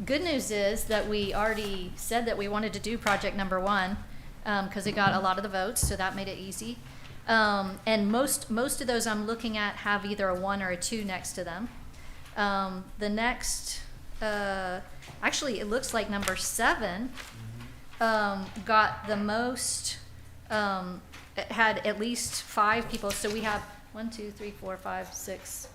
good news is that we already said that we wanted to do project number 1, cause it got a lot of the votes, so that made it easy. And most of those I'm looking at have either a 1 or a 2 next to them. The next, actually, it looks like number 7 got the most. It had at least 5 people. So we have 1, 2, 3, 4, 5, 6,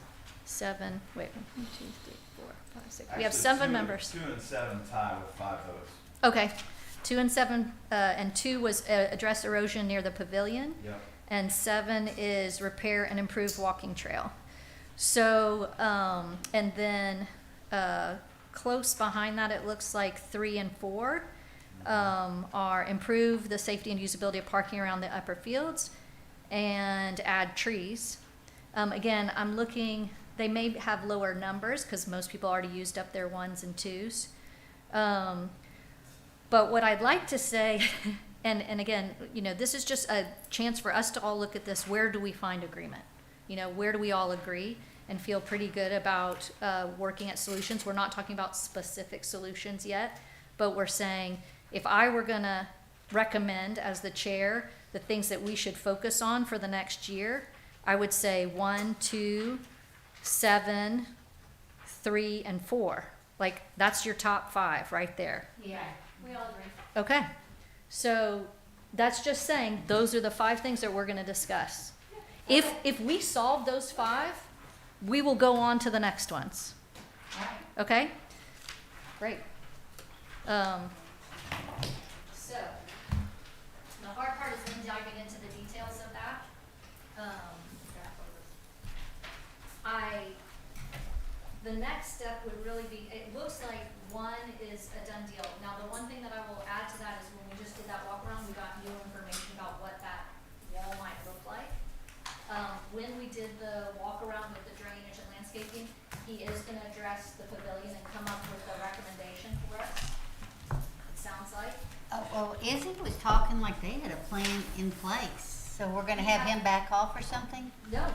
7. Wait, 1, 2, 3, 4, 5, 6. We have 7 members. 2 and 7 tie with 5 votes. Okay, 2 and 7, and 2 was address erosion near the pavilion. Yep. And 7 is repair and improve walking trail. So, and then, close behind that, it looks like 3 and 4, are improve the safety and usability of parking around the upper fields and add trees. Again, I'm looking, they may have lower numbers because most people already used up their 1s and 2s. But what I'd like to say, and again, you know, this is just a chance for us to all look at this. Where do we find agreement? You know, where do we all agree and feel pretty good about working at solutions? We're not talking about specific solutions yet, but we're saying if I were gonna recommend as the chair the things that we should focus on for the next year, I would say 1, 2, 7, 3, and 4. Like, that's your top 5 right there. Yeah, we all agree. Okay. So that's just saying those are the 5 things that we're going to discuss. If we solve those 5, we will go on to the next ones. Okay? Great. So, the hard part is then diving into the details of that. The next step would really be, it looks like 1 is a done deal. Now, the one thing that I will add to that is when we just did that walk around, we got new information about what that wall might look like. When we did the walk around with the drainage and landscaping, he is gonna address the pavilion and come up with a recommendation for us. It sounds like. Oh, well, Izzy was talking like they had a plan in place, so we're gonna have him back off or something? No.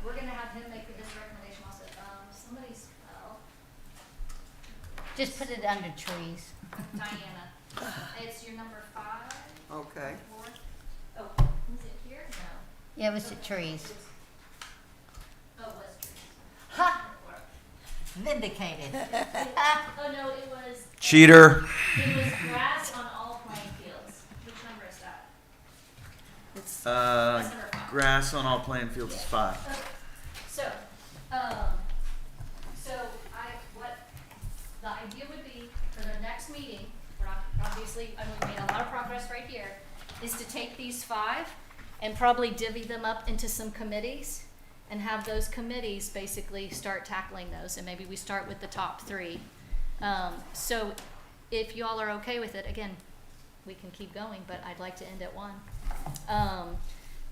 We're gonna have him make this recommendation also. Somebody's, Just put it under trees. Diana. It's your number 5. Okay. 4. Oh, is it here? No. Yeah, it was the trees. Oh, it was trees. Ha! Vindicated. Oh, no, it was. Cheater. It was grass on all playing fields. Which number is that? It's, That's number 5. Grass on all playing fields is 5. So, what the idea would be for the next meeting, we're not, obviously, I mean, we made a lot of progress right here, is to take these 5 and probably divvy them up into some committees and have those committees basically start tackling those. And maybe we start with the top 3. So if y'all are okay with it, again, we can keep going, but I'd like to end at 1.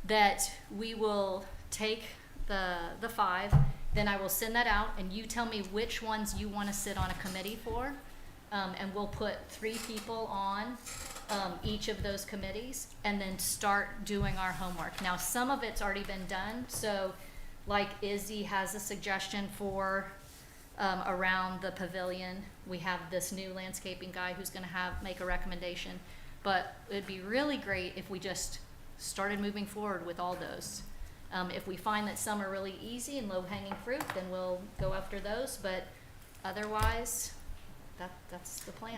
That we will take the 5, then I will send that out, and you tell me which ones you want to sit on a committee for, and we'll put 3 people on each of those committees, and then start doing our homework. Now, some of it's already been done, so like Izzy has a suggestion for around the pavilion. We have this new landscaping guy who's going to make a recommendation, but it'd be really great if we just started moving forward with all those. If we find that some are really easy and low-hanging fruit, then we'll go after those, but otherwise, that's the plan.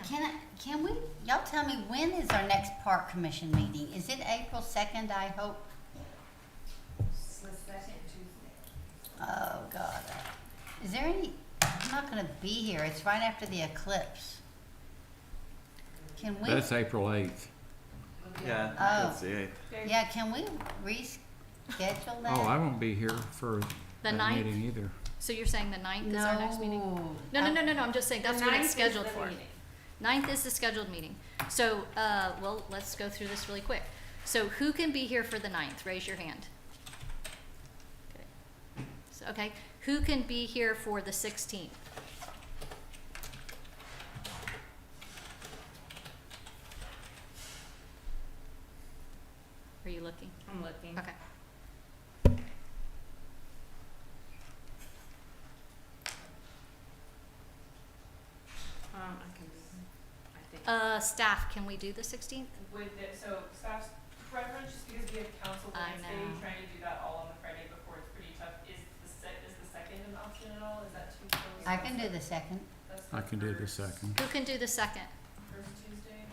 Can we, y'all tell me, when is our next park commission meeting? Is it April 2nd, I hope? Oh, God. Is there any, I'm not gonna be here. It's right after the eclipse. Can we? That's April 8th. Yeah, Oh. that's the 8th. Yeah, can we reschedule that? Oh, I won't be here for The that 9th? meeting either. So you're saying the 9th is our next meeting? No, I'm just saying, that's The what 9th it's is scheduled the for. meeting. 9th is the scheduled meeting. So, well, let's go through this really quick. So who can be here for the 9th? Raise your hand. Okay. So, okay, who can be here for the 16th? Are you looking? I'm looking. Okay. I can, I think. Staff, can we do the 16th? With it, so staff's preference, just because we have council the I next day, know. trying to do that all on the Friday before it's pretty tough. Is the second an option at all? Is that too close? I can do the 2nd. That's I can do the first- 2nd. Who can do the 2nd? First Tuesday?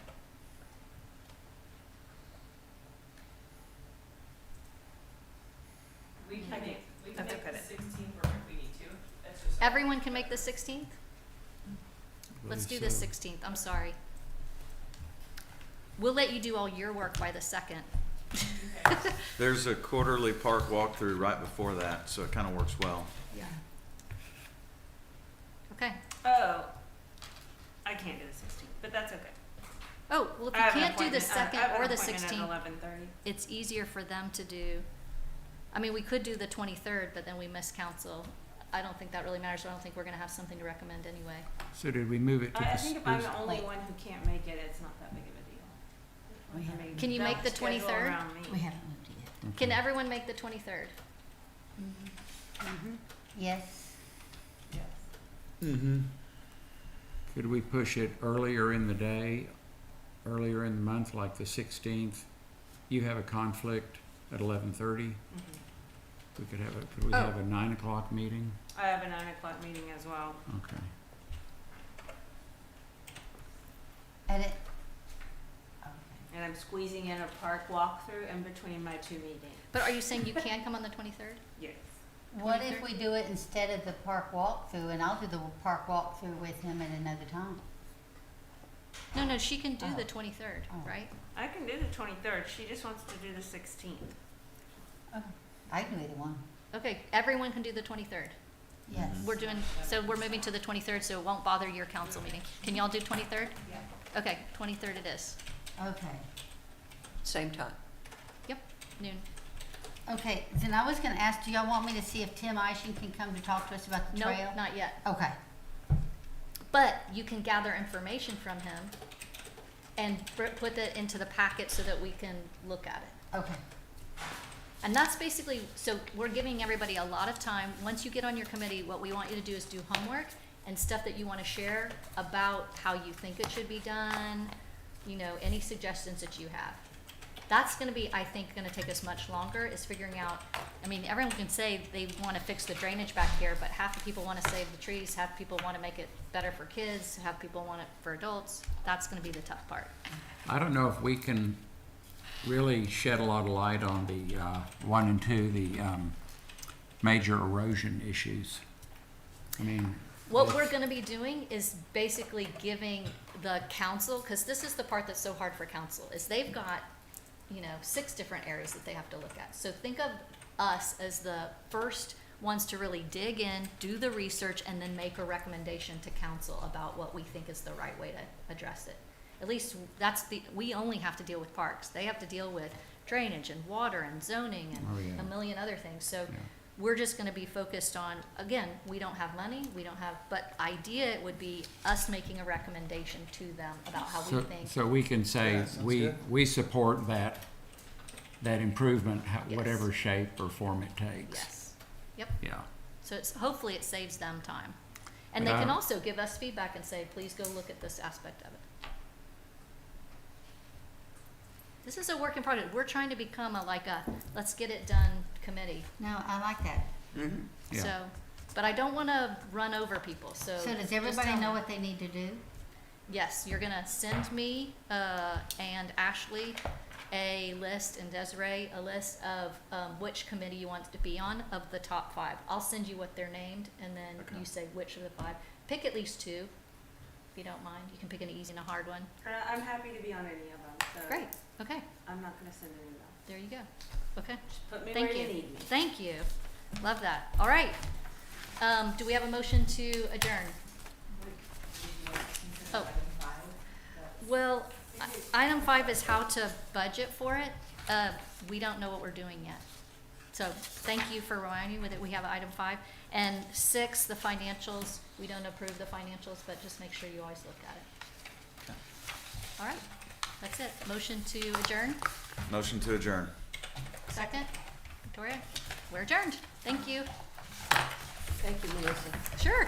We can I think make that's the okay. 16th work if we need to. That's just. Everyone can make the 16th? Let's do the So- 16th, I'm sorry. We'll let you do all your work by the 2nd. Okay. There's a quarterly park walkthrough right before that, so it kind of works well. Yeah. Okay. Oh, I can't do the 16th, but that's okay. Oh, well, if I you have an can't do the appointment- I have 2nd an or the appointment at 16th, 11:30. it's easier for them to do. I mean, we could do the 23rd, but then we miss council. I don't think that really matters, so I don't think we're gonna have something to recommend anyway. So did we move it to the? I think if I'm the only Wait. one who can't make it, it's not that big of a deal. We I have- mean, Can you make don't the schedule 23rd? around me. We haven't moved it yet. Can everyone make the 23rd? Yes. Yes. Mm-hmm. Could we push it earlier in the day, earlier in the month, like the 16th? You have a conflict at 11:30. We could have could we Oh. have a 9 o'clock meeting? I have a 9 o'clock meeting as well. Okay. And it, okay. and I'm squeezing in a park walkthrough in between my 2 meetings. But are you saying you can come on the 23rd? Yes. What if we do it instead of the park walkthrough, and I'll do the park walkthrough with him at another time? No, she can do the Oh. 23rd, Oh. right? I can do the 23rd. She just wants to do the 16th. I can do either one. Okay, everyone can do the 23rd. Yes. So we're moving to the 23rd, so it won't bother your council meeting. Can y'all do 23rd? Yeah. Okay, 23rd it is. Okay. Same time. Yep, noon. Okay, then I was gonna ask, do y'all want me to see if Tim Ishing can come to talk to us about the trail? Nope, not yet. Okay, But you can gather information from him and put it into the packet so that we can look at it. okay. And that's basically, so we're giving everybody a lot of time. Once you get on your committee, what we want you to do is do homework and stuff that you want to share about how you think it should be done, you know, any suggestions that you have. That's gonna be, I think, gonna take us much longer, is figuring out, I mean, everyone can say they wanna fix the drainage back here, but half the people wanna save the trees, half people wanna make it better for kids, half people want it for adults. That's gonna be the tough part. I don't know if we can really shed a lot of light on the 1 and 2, the major erosion issues. I mean, What we're gonna be doing is basically giving the council, cause this is the part that's so hard for council, is they've got, you know, 6 different areas that they have to look at. So think of us as the first ones to really dig in, do the research, and then make a recommendation to council about what we think is the right way to address it. At least we only have to deal with parks. They have to deal with drainage and water and zoning Oh, yeah. and a million other things. So Yeah. we're just gonna be focused on, again, we don't have money, but idea would be us making a recommendation to them about how we think. so we can say, Yeah, sounds we, good. we support that improvement, Yes. whatever shape or form it takes. Yes, yep. Yeah. So hopefully it saves them time. And But they can I- also give us feedback and say, please go look at this aspect of it. This is a work in progress. We're trying to become let's get it done committee. No, I like that. Mhm. Yeah. So, but I don't wanna run over people, so. So does just everybody tell know me. what they need to do? Yes, you're gonna send me, and Ashley a list, and Desiree a list of, which committee you want to be on of the top 5. I'll send you what they're named, and then Okay. you say which of the 5. Pick at least 2, if you don't mind. You can pick an easy and a hard one. I'm happy to be on any of them, so. Great, okay, I'm not gonna send an email. there you go. Okay, Just put me thank where you. you need me. Thank you. Love that. All right. Do we have a motion to adjourn? Oh. Well, item 5 is how to budget for it. We don't know what we're doing yet. So thank you for reminding me that we have item 5. And 6, the financials, we don't approve the financials, but just make sure you always look at it. All right, that's it. Motion to adjourn. Motion to adjourn. Second, Victoria, we're adjourned. Thank you. Thank you, Melissa. Sure.